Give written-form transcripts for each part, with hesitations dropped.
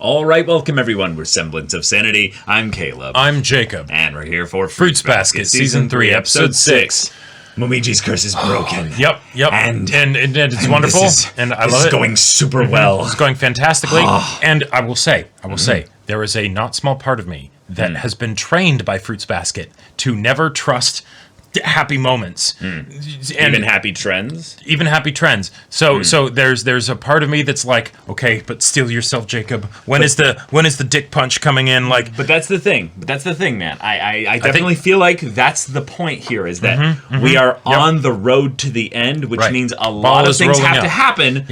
All right, welcome everyone. We're Semblance of Sanity. I'm Caleb. I'm Jacob. And we're here for Fruits Basket, Season 3, Episode 6. Momiji's curse is broken. Yep. And it's wonderful. And I love it. This is going super well. It's going fantastically. And I will say, there is a not small part of me that has been trained by Fruits Basket to never trust happy moments. And even happy trends? Even happy trends. So there's a part of me that's like, okay, but steel yourself, Jacob. When is the dick punch coming in? Like, But that's the thing, man. I definitely feel like that's the point here, is that we are on the road to the end, which means a lot of things have to happen.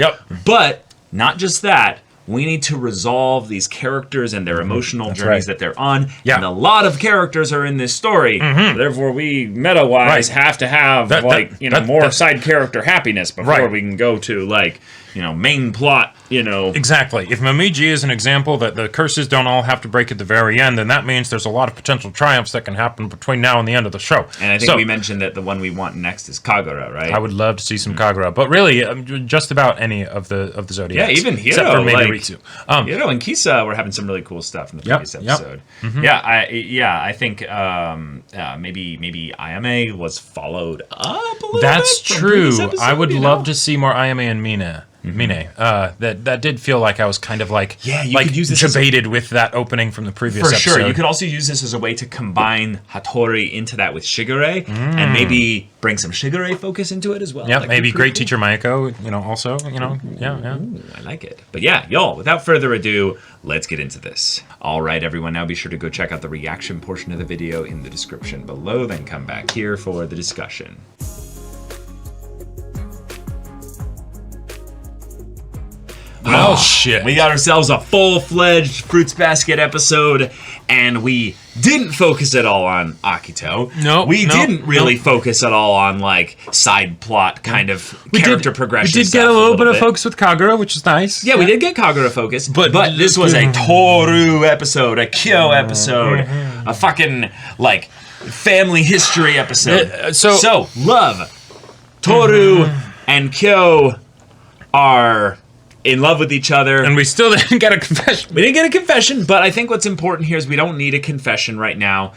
But not just that. We need to resolve these characters and their emotional journeys that they're on. And a lot of characters are in this story. Therefore, we meta-wise have to have more side character happiness before we can go to main plot. Exactly. If Momiji is an example that the curses don't all have to break at the very end, then that means there's a lot of potential triumphs that can happen between now and the end of the show. And I think we mentioned that the one we want next is Kagura, right? I would love to see some Kagura, but really, just about any of the Zodiacs. Yeah, even Hiro, except for maybe Ritsu. Hiro and Kisa were having some really cool stuff in the previous episode. I think maybe Ayame was followed up a little That's bit true. Episode, I would love to see more Ayame and Mine. That did feel like I was kind of could use this debated with that opening from the previous episode. For sure. You could also use this as a way to combine Hattori into that with Shigure and maybe bring some Shigure focus into it as well. Yeah, maybe Great Teacher Mayako, also, Ooh, I like it. But yeah, y'all, without further ado, let's get into this. All right, everyone, now be sure to go check out the reaction portion of the video in the description below, then come back here for the discussion. Oh, shit. We got ourselves a full-fledged Fruits Basket episode, and we didn't focus at all on Akito. We didn't really focus at all on, side plot kind of character progression. We did get a little bit of focus with Kagura, which is nice. Yeah, we did get Kagura focus, but this was a Tohru episode, a Kyo episode, a fucking, family history episode. So, love, Tohru and Kyo are in love with each other. And we still didn't get a confession. We didn't get a confession, but I think what's important here is we don't need a confession right now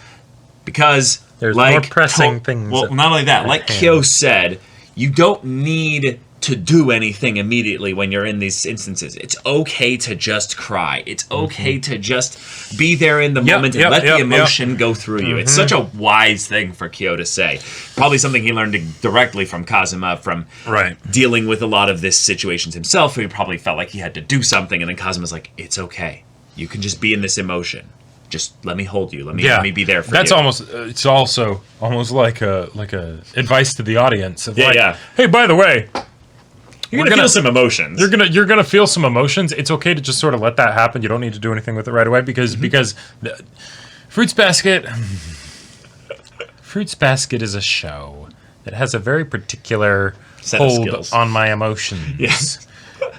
because there's more pressing things. Well, not only that, like Kyo said, you don't need to do anything immediately when you're in these instances. It's okay to just cry. It's okay to just be there in the moment and let the emotion go through you. It's such a wise thing for Kyo to say. Probably something he learned directly from Kazuma, from dealing with a lot of this situations himself. He probably felt like he had to do something, and then Kazuma's like, it's okay. You can just be in this emotion. Just let me hold you. Let me be there for you. It's also almost like a advice to the audience of hey, by the way, You're gonna feel some emotions. You're gonna feel some emotions. It's okay to just sort of let that happen. You don't need to do anything with it right away because Fruits Basket is a show that has a very particular hold on my emotions. Yes.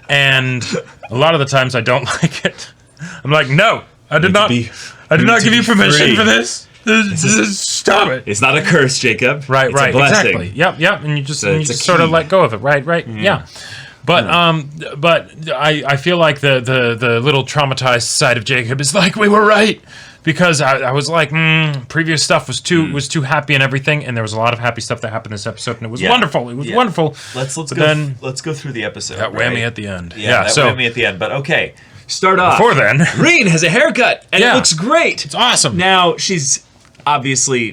And a lot of the times I don't like it. I'm like, no, I did not give you permission for this. Stop it. It's not a curse, Jacob. Right, it's a blessing. Exactly. Yep. And you just sort of let go of it. Right. Yeah. But I feel like the little traumatized side of Jacob is like, we were right. Because I was like, previous stuff was too happy and everything, and there was a lot of happy stuff that happened this episode, and it was wonderful. It was wonderful. Let's go through the episode. That whammy at the end. Whammy at the end. But okay, start off. Before then, Rin has a haircut, and it looks great. It's awesome. Now she's obviously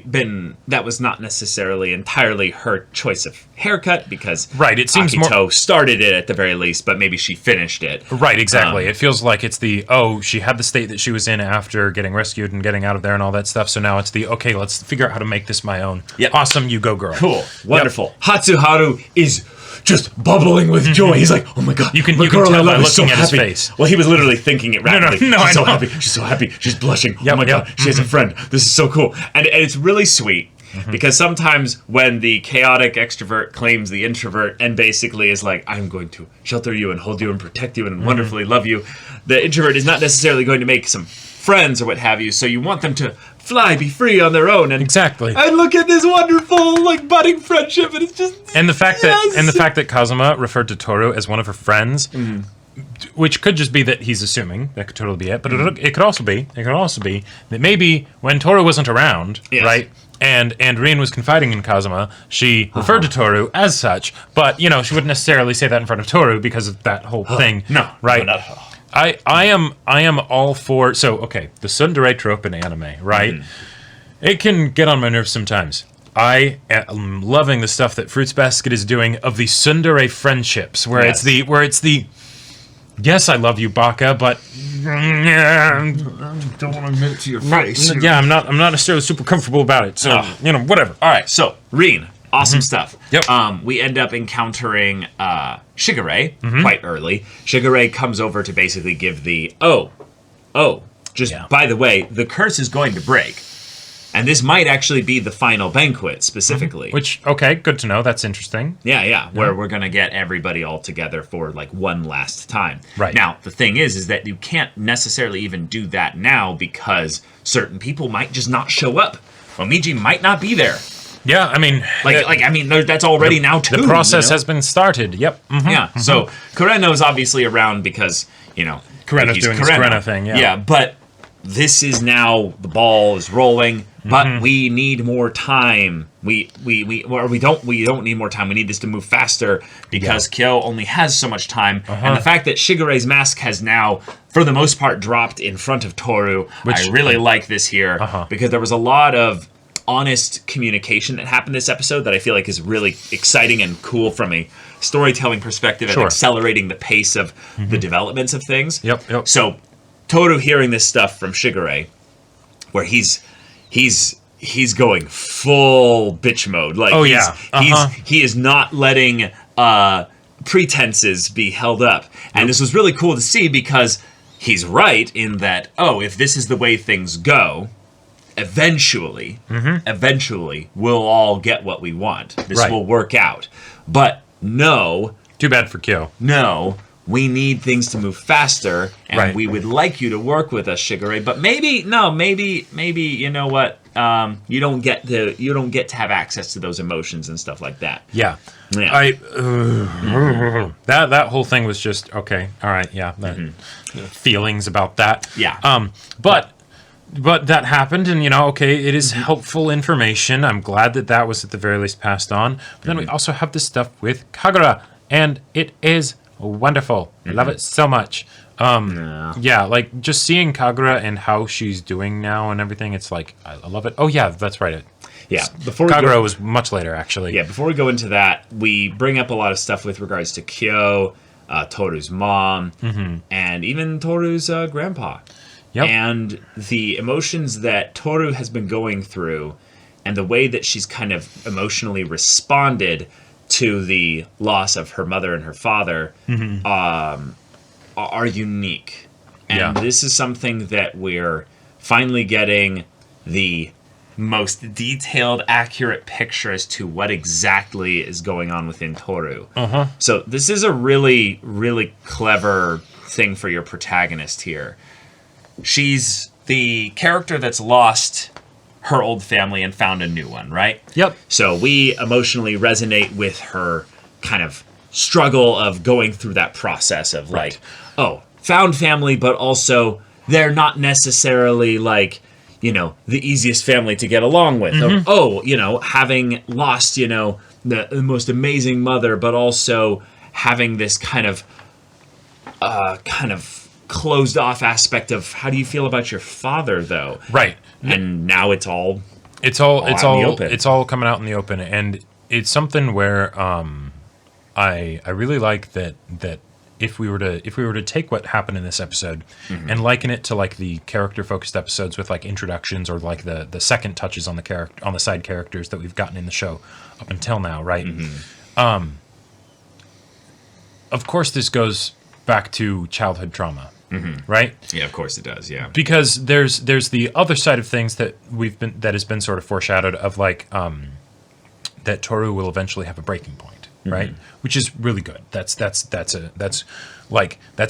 that was not necessarily entirely her choice of haircut because it seems Akito started it at the very least, but maybe she finished it. Right, exactly. It feels like it's she had the state that she was in after getting rescued and getting out of there and all that stuff, so now it's okay, let's figure out how to make this my own. Yep. Awesome, you go, girl. Cool. Wonderful. Hatsuharu is just bubbling with joy. He's like, oh my god, you can tell by looking at his face. Well, he was literally thinking it rapidly. No, she's so happy. She's so happy. She's blushing. Oh my god, she has a friend. This is so cool. And it's really sweet. Because sometimes when the chaotic extrovert claims the introvert and basically is like, I'm going to shelter you and hold you and protect you and wonderfully love you, the introvert is not necessarily going to make some friends or what have you, so you want them to fly, be free on their own. And exactly. And look at this wonderful, budding friendship, and it's just... And the fact that Kazuma referred to Tohru as one of her friends which could just be that he's assuming. That could totally be it. But it could also be that maybe when Toru wasn't around, right? And Rin was confiding in Kazuma, she referred to Toru as such, but she wouldn't necessarily say that in front of Toru because of that whole thing. No, right? No, not at all. I am all for the tsundere trope in anime, right? It can get on my nerves sometimes. I am loving the stuff that Fruits Basket is doing of the tsundere friendships, where it's the yes, I love you, Baka, but don't want to admit it to your face. I'm not necessarily super comfortable about it. So whatever. All right, so Rin, awesome stuff. Yep. We end up encountering Shigure quite early. Shigure comes over to basically give the by the way, the curse is going to break. And this might actually be the final banquet, specifically. Which, okay, good to know. That's interesting. Yeah. Where we're going to get everybody all together for, one last time. Right. Now, the thing is that you can't necessarily even do that now because certain people might just not show up. Momiji might not be there. Yeah, I mean... that's already now too. The process has been started. Yep. Yeah, so Kureno is obviously around because, Kureno's doing his Kureno thing, yeah. Yeah, but this is now, the ball is rolling... But we need more time. We don't need more time. We need this to move faster because Kyo only has so much time. And the fact that Shigure's mask has now, for the most part, dropped in front of Toru, I really like this here because there was a lot of honest communication that happened this episode that I feel like is really exciting and cool from a storytelling perspective and accelerating the pace of the developments of things. Yep. So Toru hearing this stuff from Shigure, where he's going full bitch mode. He is not letting pretenses be held up. And this was really cool to see because he's right in that, if this is the way things go, eventually we'll all get what we want. This will work out. But no. Too bad for Kyo. No. We need things to move faster, and we would like you to work with us, Shigure. But maybe you know what? You don't get to have access to those emotions and stuff like that. Yeah. That whole thing was just okay. All right. Yeah. Feelings about that. Yeah. But that happened, and it is helpful information. I'm glad that was at the very least passed on. But then we also have this stuff with Kagura, and it is wonderful. I love it so much. Just seeing Kagura and how she's doing now and everything, it's like, I love it. Oh, yeah, that's right. Kagura was much later, actually. Yeah, before we go into that, we bring up a lot of stuff with regards to Kyo, Toru's mom, and even Toru's grandpa. Yep. And the emotions that Toru has been going through and the way that she's kind of emotionally responded to the loss of her mother and her father are unique. And this is something that we're finally getting the most detailed, accurate picture as to what exactly is going on within Toru. So this is a really, really clever thing for your protagonist here. She's the character that's lost her old family and found a new one, right? Yep. So we emotionally resonate with her kind of struggle of going through that process of found family, but also they're not necessarily the easiest family to get along with. Or, having lost, the most amazing mother, but also having this kind of closed off aspect of how do you feel about your father, though? Right. And now it's all coming out in the open, and it's something where I really like that if we were to take what happened in this episode and liken it to the character focused episodes with introductions or the second touches on the side characters that we've gotten in the show up until now, right? Of course, this goes back to childhood trauma. Right? Yeah, of course it does. Yeah, because there's the other side of things that has been sort of foreshadowed of that Toru will eventually have a breaking point, right? Which is really good. That's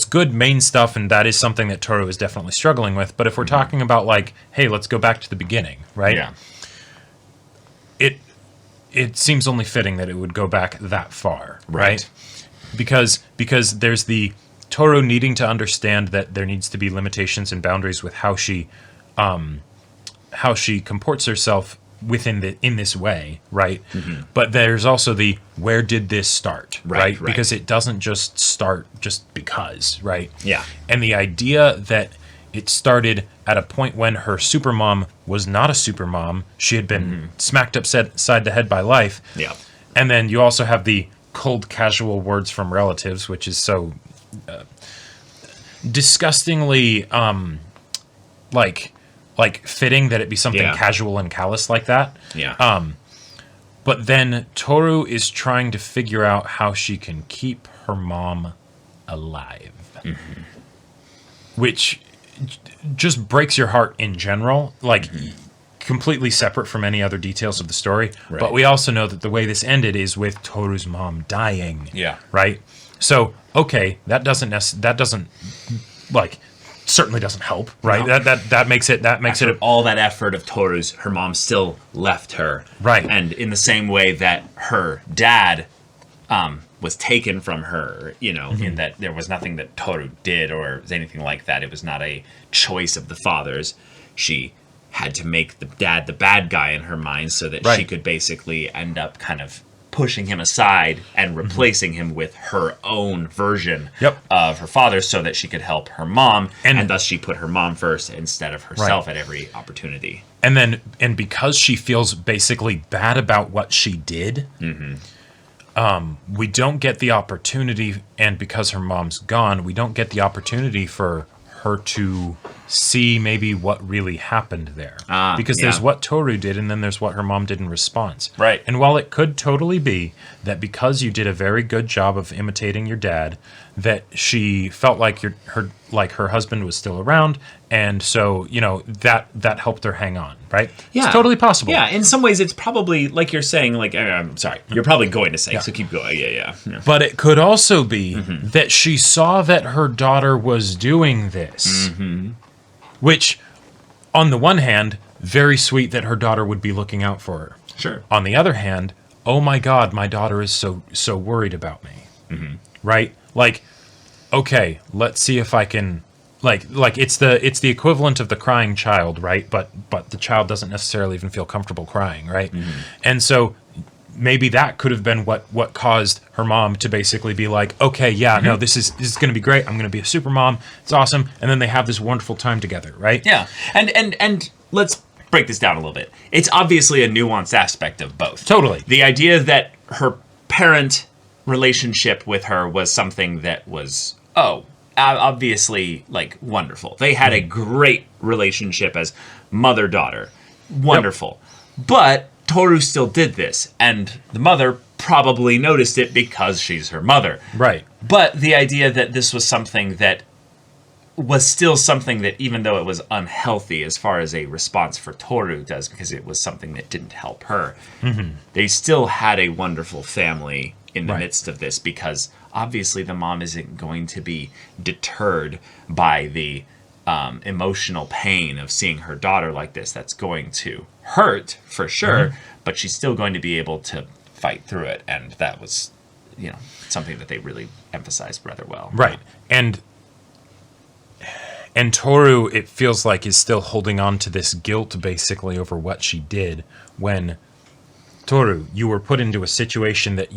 good main stuff, and that is something that Toru is definitely struggling with. But if we're talking about hey, let's go back to the beginning, right? Yeah. It seems only fitting that it would go back that far, right? Because there's the Tohru needing to understand that there needs to be limitations and boundaries with how she comports herself in this way, right? But there's also the where did this start, right? Because it doesn't just start just because, right? Yeah. And the idea that it started at a point when her supermom was not a supermom. She had been smacked upside the head by life. Yeah. And then you also have the cold, casual words from relatives, which is so disgustingly like fitting that it be something casual and callous like that. Yeah. But then Tohru is trying to figure out how she can keep her mom alive, which just breaks your heart in general, like completely separate from any other details of the story. Right. But we also know that the way this ended is with Toru's mom dying. Yeah. Right. So okay, that doesn't like certainly doesn't help, right? No. That makes it all that effort of Toru's, her mom still left her, right? And in the same way that her dad was taken from her, you know, in that there was nothing that Tohru did or anything like that. It was not a choice of the father's. She had to make the dad the bad guy in her mind so that she could basically end up kind of pushing him aside and replacing him with her own version of her father so that she could help her mom, and thus she put her mom first instead of herself at every opportunity. And because she feels basically bad about what she did, we don't get the opportunity, and because her mom's gone, we don't get the opportunity for her to see maybe what really happened there. Because there's what Tohru did, and then there's what her mom did in response. Right. And while it could totally be that because you did a very good job of imitating your dad, that she felt like her husband was still around, and so, you know, that helped her hang on, right? Yeah. It's totally possible. Yeah, in some ways it's probably, like you're saying, like, I'm sorry, you're probably going to say, so keep going. Yeah. But it could also be that she saw that her daughter was doing this, which, on the one hand, very sweet that her daughter would be looking out for her. Sure. On the other hand, oh my God, my daughter is so worried about me, right? Like, okay, let's see if I can, like it's the equivalent of the crying child, right? But the child doesn't necessarily even feel comfortable crying, right? And so maybe that could have been what caused her mom to basically be like, okay, no, this is going to be great. I'm going to be a super mom. It's awesome. And then they have this wonderful time together, right? Yeah. And let's break this down a little bit. It's obviously a nuanced aspect of both. Totally. The idea that her parent relationship with her was something that was, obviously, like, wonderful. They had a great relationship as mother-daughter. Wonderful. But Tohru still did this, and the mother probably noticed it because she's her mother. Right. But the idea that this was something that was still something that, even though it was unhealthy as far as a response for Tohru does, because it was something that didn't help her, they still had a wonderful family in the midst of this, because obviously the mom isn't going to be deterred by the emotional pain of seeing her daughter like this. That's going to hurt for sure, but she's still going to be able to fight through it, and that was, you know, something that they really emphasized rather well. Right. And Tohru, it feels like, is still holding on to this guilt basically over what she did, when Tohru, you were put into a situation that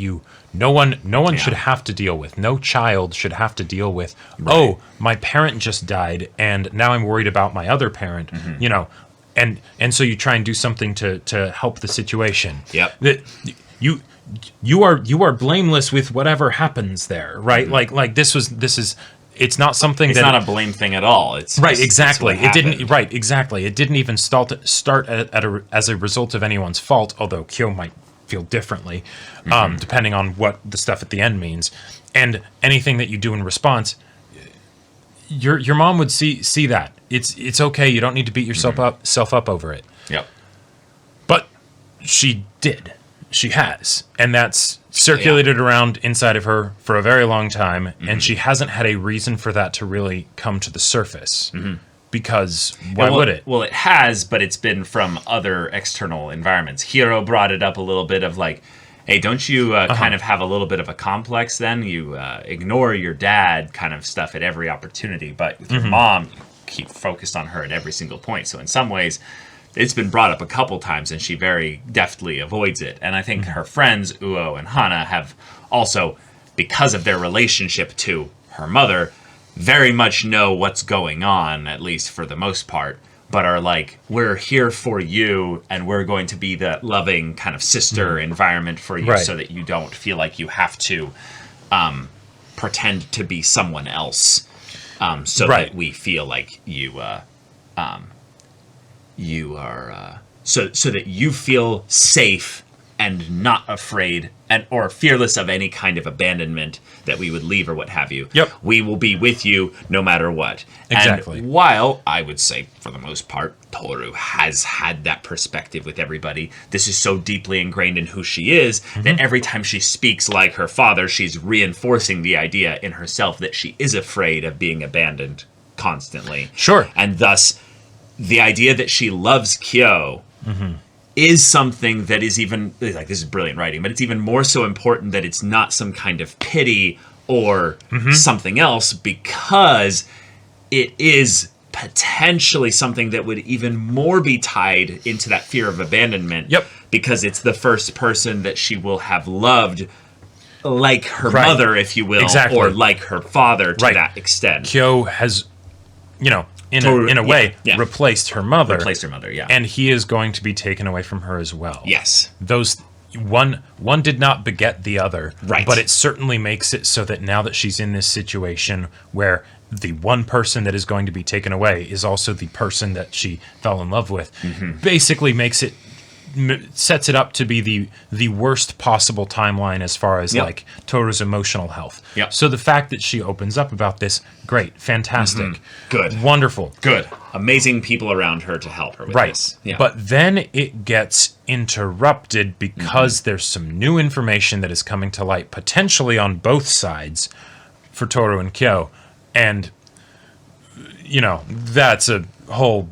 no one should have to deal with. No child should have to deal with. Right. Oh, my parent just died, and now I'm worried about my other parent. You know, and so you try and do something to help the situation. Yep. That you are blameless with whatever happens there, right? Like this is. It's not something it's not a blame thing at all. It's right, just, exactly. It didn't right, exactly. It didn't even start as a result of anyone's fault. Although Kyo might feel differently, depending on what the stuff at the end means. And anything that you do in response, your mom would see that it's okay. You don't need to beat yourself up over it. Yep. But she did. She has, and that's circulated around inside of her for a very long time, and she hasn't had a reason for that to really come to the surface. Because why would it? Well, it has, but it's been from other external environments. Hiro brought it up a little bit of, like, hey, don't you kind of have a little bit of a complex then? You ignore your dad kind of stuff at every opportunity, but with your mom, you keep focused on her at every single point. So in some ways, it's been brought up a couple times, and she very deftly avoids it. And I think her friends, Uo and Hana, have also, because of their relationship to her mother, very much know what's going on, at least for the most part, but are like, we're here for you, and we're going to be that loving kind of sister environment for you, so that you don't feel like you have to pretend to be someone else, so that we feel like you are so that you feel safe and not afraid or fearless of any kind of abandonment that we would leave or what have you. Yep. We will be with you no matter what. Exactly. And while I would say, for the most part, Tohru has had that perspective with everybody, this is so deeply ingrained in who she is that every time she speaks like her father, she's reinforcing the idea in herself that she is afraid of being abandoned constantly. Sure. And thus, the idea that she loves Kyo is something that is even, like, this is brilliant writing, but it's even more so important that it's not some kind of pity or something else, because it is potentially something that would even more be tied into that fear of abandonment. Yep. Because it's the first person that she will have loved like her mother, if you will, or like her father to that extent. Kyo has, in a way, replaced her mother. And he is going to be taken away from her as well. Yes. Those one did not beget the other. Right. But it certainly makes it so that now that she's in this situation where the one person that is going to be taken away is also the person that she fell in love with, basically makes it, sets it up to be the worst possible timeline as far as like Toru's emotional health. So the fact that she opens up about this, great, fantastic, good, wonderful, good, amazing people around her to help her with this. Yeah. But then it gets interrupted because there's some new information that is coming to light, potentially on both sides, for Tohru and Kyo, and that's a whole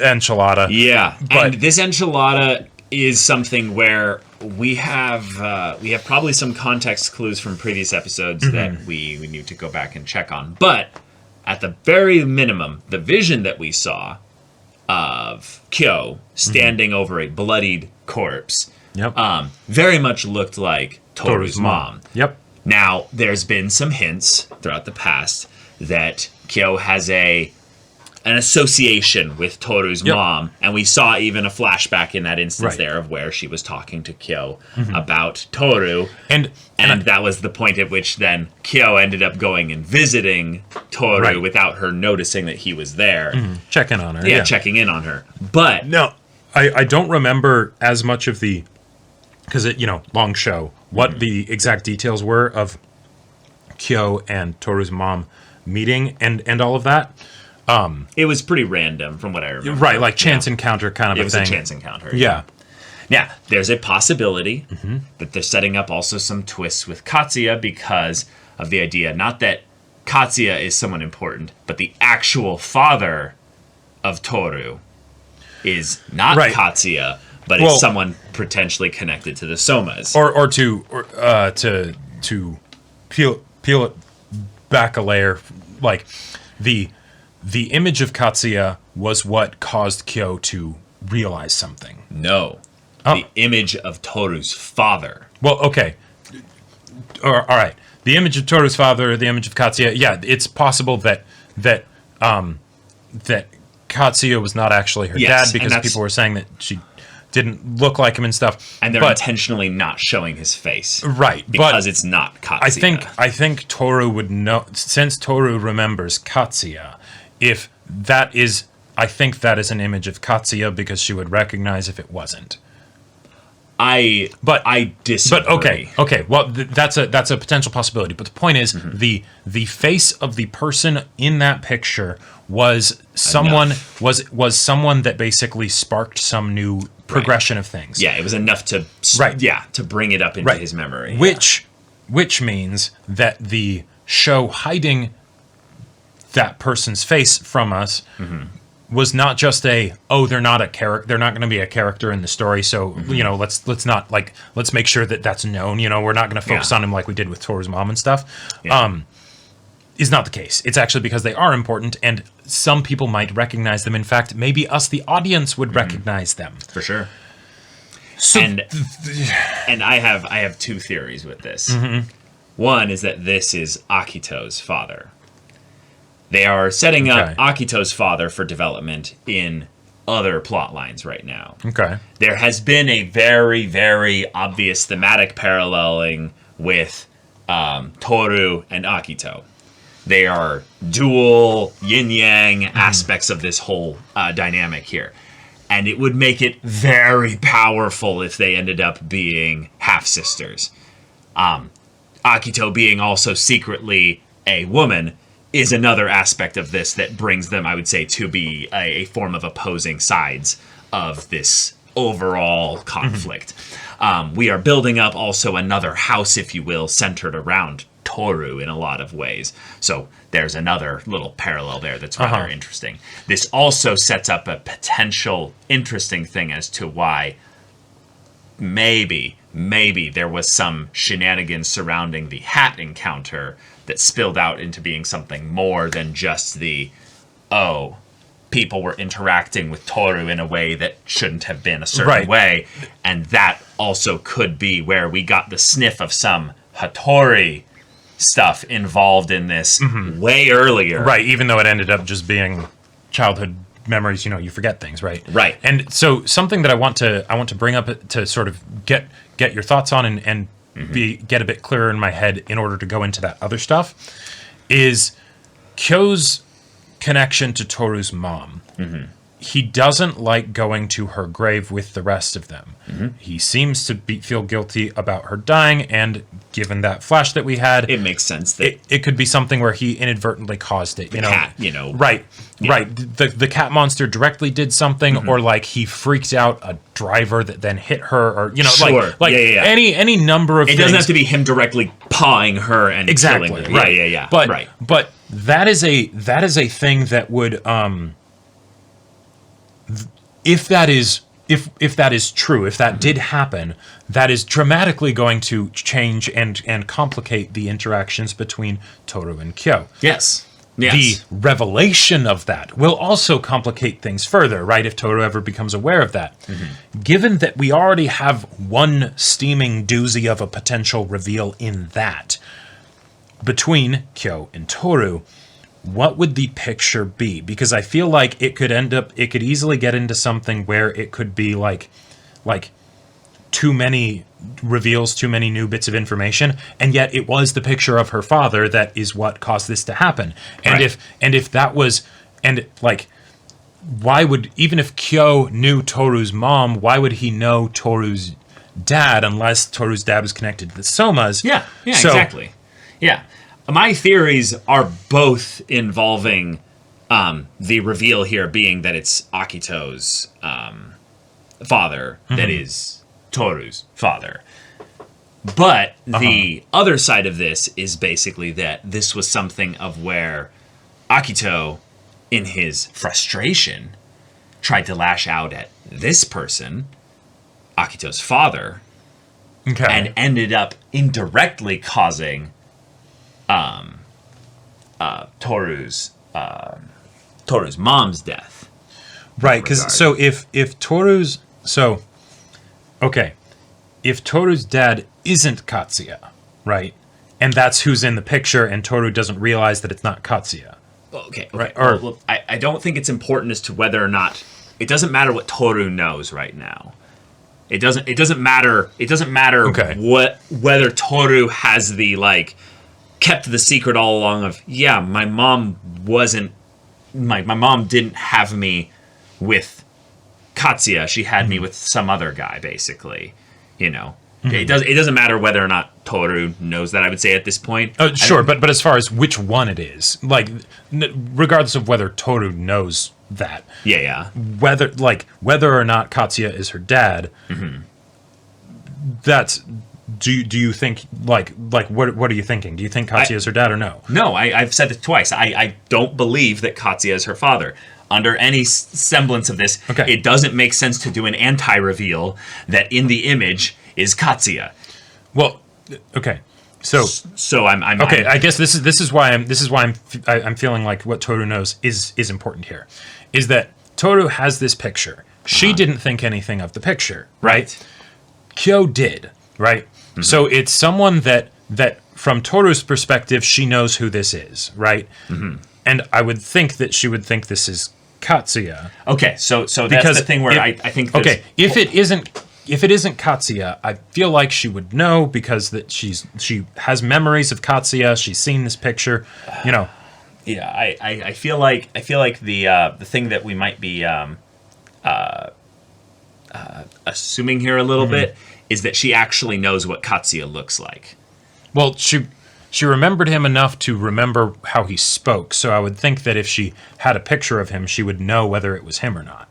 enchilada. Yeah, but and this enchilada is something where we have probably some context clues from previous episodes that we need to go back and check on. But at the very minimum, the vision that we saw of Kyo standing over a bloodied corpse very much looked like Toru's mom. Yep. Now, there's been some hints throughout the past that Kyo has an association with Toru's mom, and we saw even a flashback in that instance there of where she was talking to Kyo about Toru, and that was the point at which then Kyo ended up going and visiting Toru without her noticing that he was there. Checking on her. Checking in on her. But no, I don't remember as much of the, because long show, what the exact details were of Kyo and Toru's mom meeting and all of that. It was pretty random from what I remember. Right, like chance encounter kind of a thing. It was a chance encounter. Yeah. Now, there's a possibility that they're setting up also some twists with Katsuya because of the idea, not that Katsuya is someone important, but the actual father of Toru is not Katsuya, but it's someone potentially connected to the Somas. Or to peel it back a layer, like the image of Katsuya was what caused Kyo to realize something. No. The image of Toru's father. Well, okay. All right. The image of Toru's father, the image of Katsuya. Yeah, it's possible that Katsuya was not actually her dad, because people were saying that she didn't look like him and stuff. And they're intentionally not showing his face. Right. Because it's not Katsuya. I think Toru would know, since Toru remembers Katsuya, if that is, I think that is an image of Katsuya, because she would recognize if it wasn't. I disagree. But okay. Well, that's a potential possibility. But the point is, the face of the person in that picture was someone that basically sparked some new progression of things. Yeah, it was enough to to bring it up into his memory. Which means that the show hiding that person's face from us was not just they're not a character, they're not going to be a character in the story, so let's not let's make sure that that's known, we're not going to focus on him like we did with Toru's mom and stuff. Is not the case. It's actually because they are important, and some people might recognize them. In fact, maybe us, the audience, would recognize them. For sure. So and I have two theories with this. One is that this is Akito's father. They are setting up Akito's father for development in other plot lines right now. Okay. There has been a very, very obvious thematic paralleling with Toru and Akito. They are dual yin-yang aspects of this whole dynamic here. And it would make it very powerful if they ended up being half-sisters. Akito being also secretly a woman is another aspect of this that brings them, I would say, to be a form of opposing sides of this overall conflict. We are building up also another house, if you will, centered around Toru in a lot of ways. So there's another little parallel there that's rather interesting. This also sets up a potential interesting thing as to why maybe there was some shenanigans surrounding the hat encounter that spilled out into being something more than just people were interacting with Toru in a way that shouldn't have been a certain way. And that also could be where we got the sniff of some Hattori stuff involved in this way earlier. Right, even though it ended up just being childhood memories, you forget things, right? Right. And so something that I want to bring up to sort of get your thoughts on and get a bit clearer in my head in order to go into that other stuff is Kyo's connection to Toru's mom. He doesn't like going to her grave with the rest of them. He seems to feel guilty about her dying, and given that flash that we had, it makes sense that it could be something where he inadvertently caused it. Cat, Right. The cat monster directly did something, or like he freaked out a driver that then hit her, or any number of things. It doesn't have to be him directly pawing her and killing her. Right. But that is a thing that would if that is true, if that did happen, that is dramatically going to change and complicate the interactions between Toru and Kyo. Yes. The revelation of that will also complicate things further, right? If Toru ever becomes aware of that. Given that we already have one steaming doozy of a potential reveal in that, between Kyo and Toru, what would the picture be? Because I feel like it could easily get into something where it could be like too many reveals, too many new bits of information, and yet it was the picture of her father that is what caused this to happen. And if that was, why would, even if Kyo knew Toru's mom, why would he know Toru's dad unless Toru's dad was connected to the Somas? Yeah, exactly. Yeah. My theories are both involving the reveal here being that it's Akito's father that is Toru's father. But the other side of this is basically that this was something of where Akito, in his frustration, tried to lash out at this person, Akito's father, and ended up indirectly causing Toru's mom's death. Right, because if Toru's if Toru's dad isn't Katsuya, right, and that's who's in the picture, and Toru doesn't realize that it's not Katsuya. Okay. Right. Well, I don't think it's important as to whether or not it doesn't matter what Toru knows right now. It doesn't matter whether Toru has the kept the secret all along of, my mom didn't have me with Katsuya. She had me with some other guy, basically. It doesn't matter whether or not Toru knows that, I would say, at this point. Sure, but as far as which one it is, regardless of whether Toru knows that. Yeah. Whether or not Katsuya is her dad, that's... Do you think what are you thinking? Do you think Katsuya is her dad or no? No, I've said it twice. I don't believe that Katsuya is her father. under any semblance of this, it doesn't make sense to do an anti-reveal that in the image is Katsuya. Well, okay. So I'm okay. I guess this is why I'm feeling like what Tohru knows is important here, is that Tohru has this picture. She didn't think anything of the picture, right? Kyo did, right? Mm-hmm. So it's someone that from Toru's perspective, she knows who this is, right? Mm-hmm. And I would think that she would think this is Katsuya. Okay, so that's the thing where I think that if it isn't Katsuya, I feel like she would know because that she has memories of Katsuya. She's seen this picture, you know. Yeah, I feel like the thing that we might be assuming here a little bit is that she actually knows what Katsuya looks like. Well, she remembered him enough to remember how he spoke, so I would think that if she had a picture of him, she would know whether it was him or not,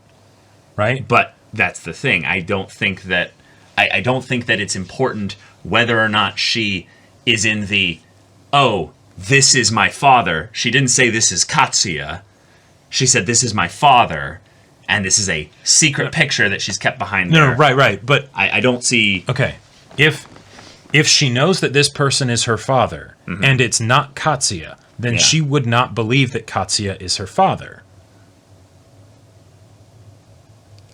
right? But that's the thing. I don't think that it's important whether or not she is in the, oh, this is my father. She didn't say this is Katsuya. She said this is my father, and this is a secret picture that she's kept behind there. No, right. But I don't see... Okay, if she knows that this person is her father, and it's not Katsuya, then she would not believe that Katsuya is her father.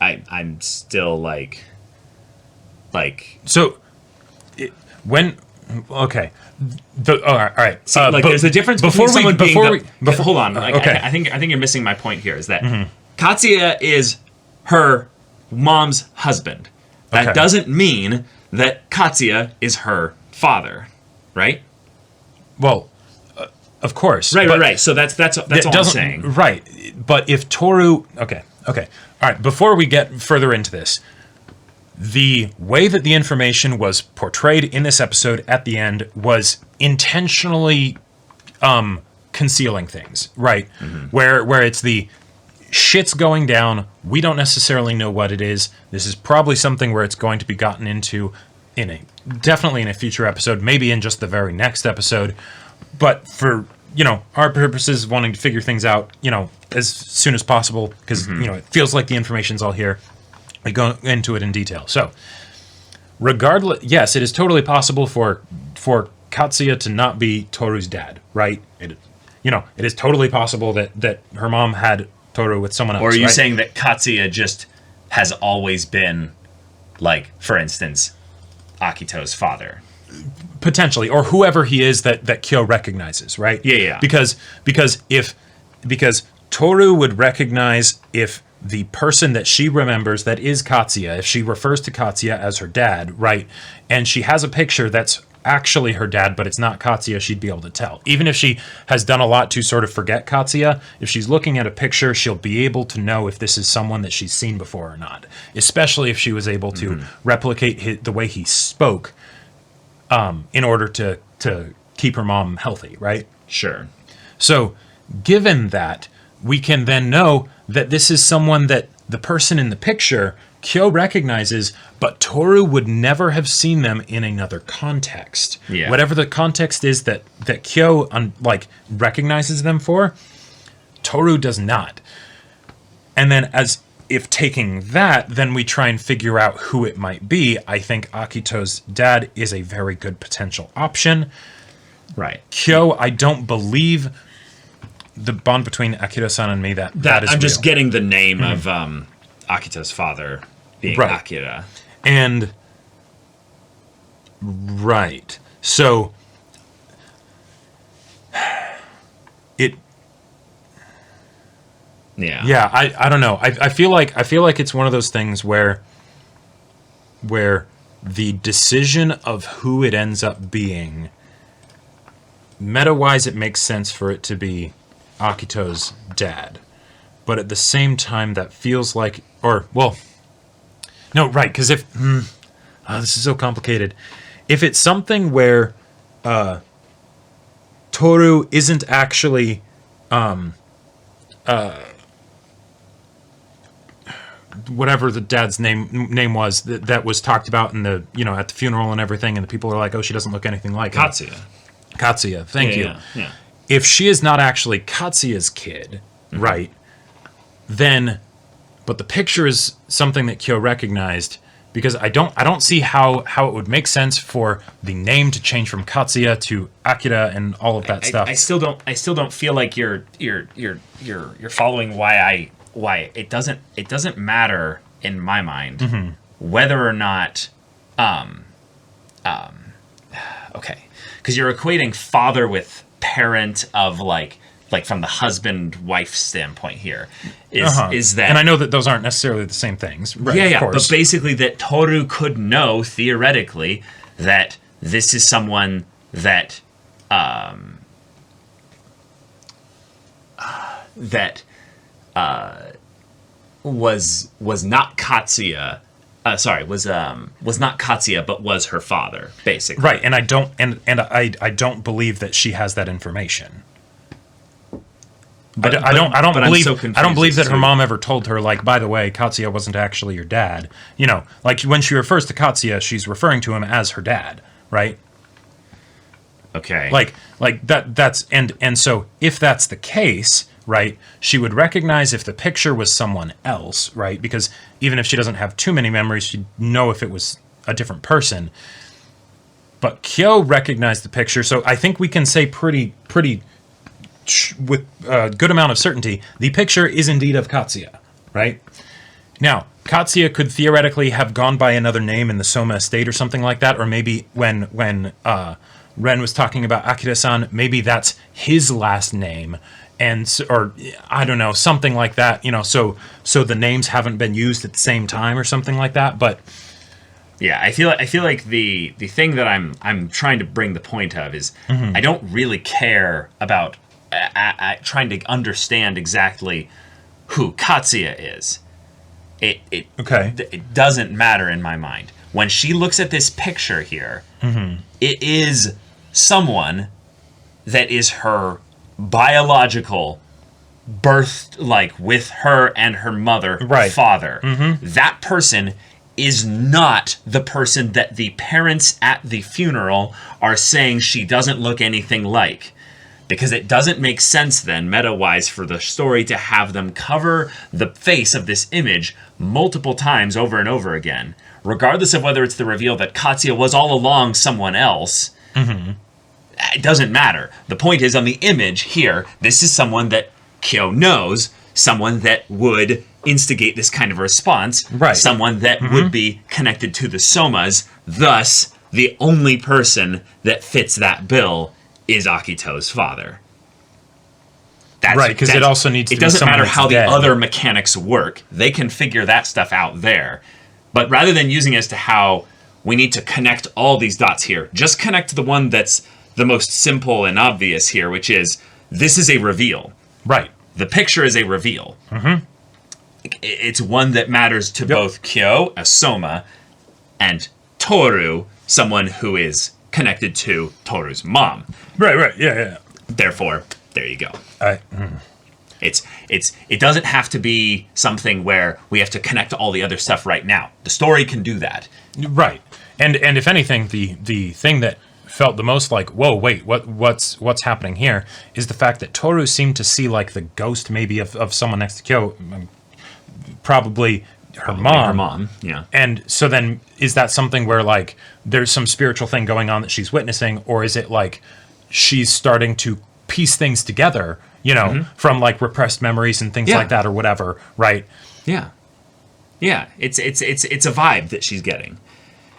I'm still like so when okay all right see, like there's a difference before between we hold on, like, okay. I think you're missing my point here, is that Katsuya is her mom's husband. That doesn't mean that Katsuya is her father, right? Well, of course, right. So that's all I'm saying, right? But if Tohru, okay, all right. Before we get further into this, the way that the information was portrayed in this episode at the end was intentionally concealing things, right? Where it's the shit's going down, we don't necessarily know what it is. This is probably something where it's going to be gotten into definitely in a future episode, maybe in just the very next episode. But for, our purposes, wanting to figure things out, as soon as possible, because, it feels like the information's all here. We go into it in detail. So, regardless, yes, it is totally possible for Katsuya to not be Toru's dad, right? It is totally possible that her mom had Tohru with someone else. Or are you saying that Katsuya just has always been, like, for instance, Akito's father? Potentially, or whoever he is that Kyo recognizes, right? Yeah. Because Tohru would recognize if the person that she remembers that is Katsuya, if she refers to Katsuya as her dad, right? And she has a picture that's actually her dad, but it's not Katsuya, she'd be able to tell. Even if she has done a lot to sort of forget Katsuya, if she's looking at a picture, she'll be able to know if this is someone that she's seen before or not. Especially if she was able to replicate the way he spoke in order to keep her mom healthy, right? Sure. So, given that, we can then know that this is someone that the person in the picture Kyo recognizes, but Tohru would never have seen them in another context. Yeah. Whatever the context is that Kyo recognizes them for, Tohru does not. And then as if taking that, then we try and figure out who it might be. I think Akito's dad is a very good potential option. Right. Kyo, I don't believe the bond between Akira-san and me that is I'm just real. getting the name of Akito's father being Akira. And right. So I don't know. I feel like it's one of those things where the decision of who it ends up being, meta-wise, it makes sense for it to be Akito's dad. But at the same time, that feels like... because if... this is so complicated. If it's something where Tohru isn't actually... whatever the dad's name was that was talked about in the at the funeral and everything, and the people are like, oh, she doesn't look anything like Katsuya. Thank you. Yeah. If she is not actually Katsuya's kid, right, then, but the picture is something that Kyo recognized, because I don't see how it would make sense for the name to change from Katsuya to Akira and all of that stuff. I still don't feel like you're following why it doesn't matter in my mind whether or not okay, because you're equating father with parent of like from the husband-wife standpoint here is that, and I know that those aren't necessarily the same things, right? Yeah, but basically that Tohru could know theoretically that this is someone that was not Katsuya. Was not Katsuya, but was her father, basically. Right, and I don't believe that she has that information. But I don't believe that her mom ever told her, like, by the way, Katsuya wasn't actually your dad. You know, like when she refers to Katsuya, she's referring to him as her dad, right? Okay. Like that's and so if that's the case, right, she would recognize if the picture was someone else, right? Because even if she doesn't have too many memories, she'd know if it was a different person. But Kyo recognized the picture, so I think we can say pretty with a good amount of certainty, the picture is indeed of Katsuya, right? Now, Katsuya could theoretically have gone by another name in the Soma estate or something like that, or maybe when Ren was talking about Akira-san, maybe that's his last name, or I don't know, something like that, you know, so the names haven't been used at the same time or something like that, but yeah, I feel like the thing that I'm trying to bring the point of is I don't really care about trying to understand exactly who Katsuya is. It doesn't matter in my mind. When she looks at this picture here, it is someone that is her biological birth, like with her and her mother, father. That person is not the person that the parents at the funeral are saying she doesn't look anything like. Because it doesn't make sense then, meta-wise, for the story to have them cover the face of this image multiple times over and over again. Regardless of whether it's the reveal that Katsuya was all along someone else, it doesn't matter. The point is, on the image here, this is someone that Kyo knows, someone that would instigate this kind of response, someone that would be connected to the Somas, thus the only person that fits that bill is Akito's father. Right, because it also needs to be doesn't matter how dead. The other mechanics work. They can figure that stuff out there. But rather than using it as to how we need to connect all these dots here, just connect the one that's the most simple and obvious here, which is, this is a reveal. Right. The picture is a reveal. It's one that matters to both Kyo, a Soma, and Tohru, someone who is connected to Toru's mom. Right, yeah. Therefore, there you go. It doesn't have to be something where we have to connect to all the other stuff right now. The story can do that. Right. And if anything, the thing that felt the most like, whoa, wait, what's happening here, is the fact that Tohru seemed to see like the ghost maybe of someone next to Kyo, probably her mom, yeah. And so then, is that something where like there's some spiritual thing going on that she's witnessing, or is it like she's starting to piece things together, you know, from like repressed memories and things like that, or whatever, right? Yeah, it's a vibe that she's getting.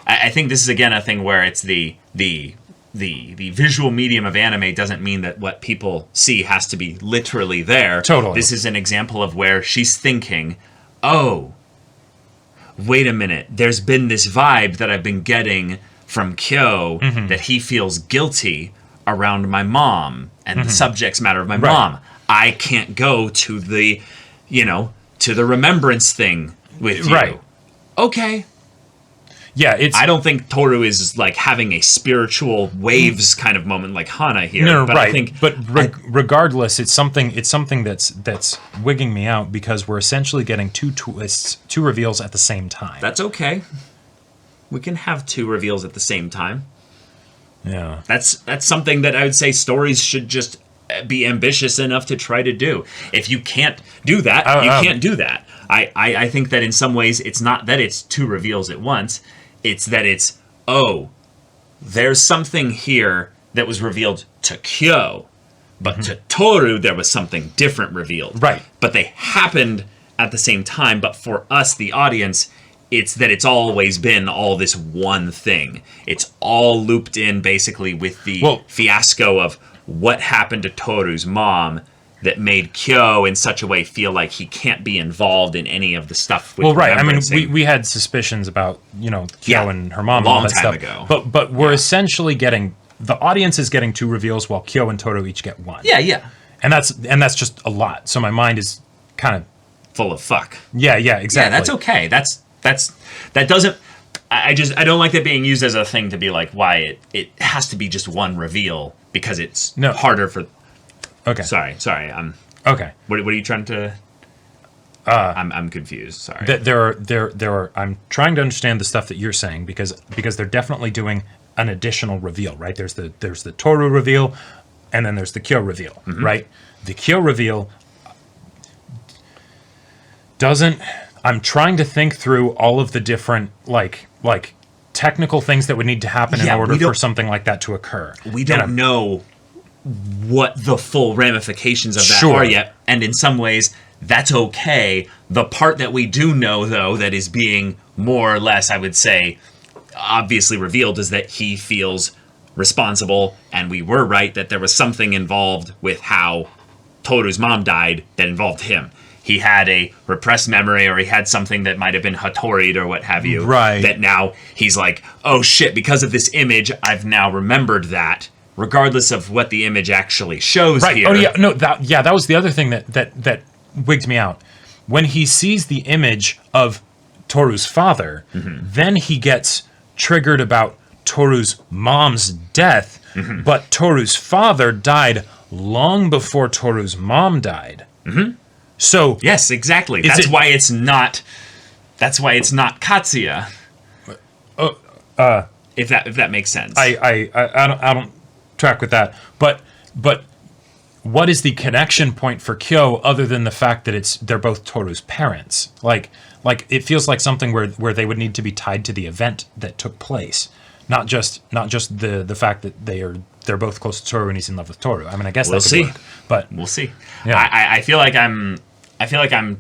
I think this is again a thing where it's the visual medium of anime doesn't mean that what people see has to be literally there. Totally. This is an example of where she's thinking, oh, wait a minute, there's been this vibe that I've been getting from Kyo that he feels guilty around my mom and the subject matter of my mom. I can't go to the, to the remembrance thing with you. Right. Okay. Yeah, I don't think Tohru is like having a spiritual waves kind of moment like Hana here. No, but right. I think, regardless, it's something that's wigging me out, because we're essentially getting two twists, two reveals at the same time. That's okay. We can have two reveals at the same time. Yeah. That's something that I would say stories should just be ambitious enough to try to do. If you can't do that, you can't do that. I think that in some ways it's not that it's 2 reveals at once. It's that it's, there's something here that was revealed to Kyo, but to Tohru there was something different revealed. Right. But they happened at the same time. But for us, the audience, it's that it's always been all this one thing. It's all looped in basically with the fiasco of what happened to Tohru's mom that made Kyo in such a way feel like he can't be involved in any of the stuff with I mean, we had suspicions about, Kyo and her mom a long and all that time stuff. ago. But we're essentially getting, the audience is getting 2 reveals while Kyo and Tohru each get 1. Yeah. And that's just a lot. So my mind is kind of full of fuck. Yeah, exactly. Yeah, that's okay. That doesn't, I don't like that being used as a thing to be like why it has to be just one reveal because it's harder for. Okay. Sorry. Okay. What are you trying to? I'm confused. Sorry. There are. I'm trying to understand the stuff that you're saying because they're definitely doing an additional reveal, right? There's the Tohru reveal, and then there's the Kyo reveal, right? The Kyo reveal doesn't. I'm trying to think through all of the different like technical things that would need to happen in order for something like that to occur. We don't know what the full ramifications of that are yet, and in some ways that's okay. The part that we do know, though, that is being more or less, I would say, obviously revealed is that he feels responsible, and we were right that there was something involved with how Tohru's mom died that involved him. He had a repressed memory, or he had something that might have been Hattori'd or what have you. Right. That now he's like, oh shit, because of this image, I've now remembered that, regardless of what the image actually shows here. Oh yeah, no, that was the other thing that wigged me out. When he sees the image of Tohru's father, then he gets triggered about Tohru's mom's death, but Tohru's father died long before Tohru's mom died. So yes, exactly. That's why it's not Katsuya. If that makes sense. I don't track with that. But what is the connection point for Kyo other than the fact that they're both Tohru's parents? Like it feels like something where they would need to be tied to the event that took place, not just the fact that they're both close to Tohru and he's in love with Tohru. I mean, I guess we'll see. Work, but we'll see. Yeah. I feel like I'm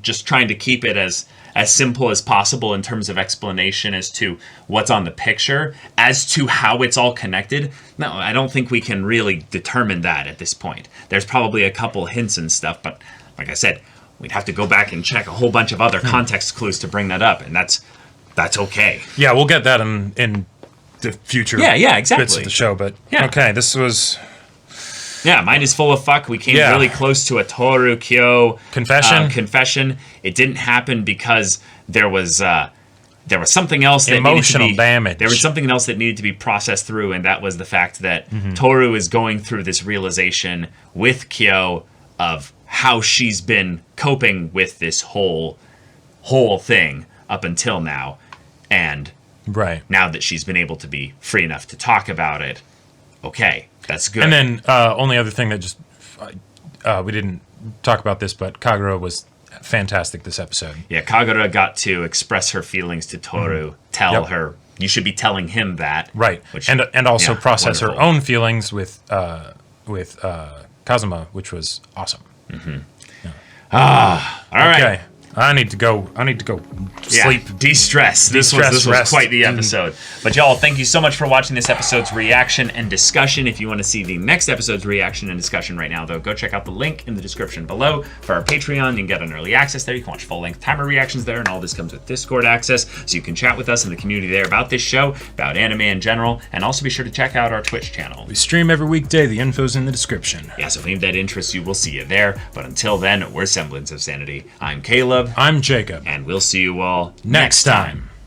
just trying to keep it as simple as possible in terms of explanation as to what's on the picture. As to how it's all connected, no, I don't think we can really determine that at this point. There's probably a couple hints and stuff, but like I said, we'd have to go back and check a whole bunch of other context clues to bring that up, and that's okay. Yeah, we'll get that in the future exactly. bits of the show, but okay, this was... Yeah, mine is full of fuck. We came really close to a Tohru Kyo confession. It didn't happen because there was something else that emotional damage. There was something else that needed to be processed through, and that was the fact that Tohru is going through this realization with Kyo of how she's been coping with this whole thing up until now, and now that she's been able to be free enough to talk about it, okay. That's good. And then only other thing that just we didn't talk about this, but Kagura was fantastic this episode. Yeah, Kagura got to express her feelings to Tohru, tell her you should be telling him that, right? Which, and also process wonderful. her own feelings with Kazuma, which was awesome. All right. Okay. I need to go sleep. De-stress. This was quite the episode. But y'all, thank you so much for watching this episode's reaction and discussion. If you want to see the next episode's reaction and discussion right now, though, go check out the link in the description below for our Patreon. You can get an early access there. You can watch full-length timer reactions there, and all this comes with Discord access, so you can chat with us in the community there about this show, about anime in general, and also be sure to check out our Twitch channel. We stream every weekday. The info's in the description. Yeah, so if any of that interests you, we'll see you there. But until then, we're Semblance of Sanity. I'm Caleb. I'm Jacob. And we'll see you all next time.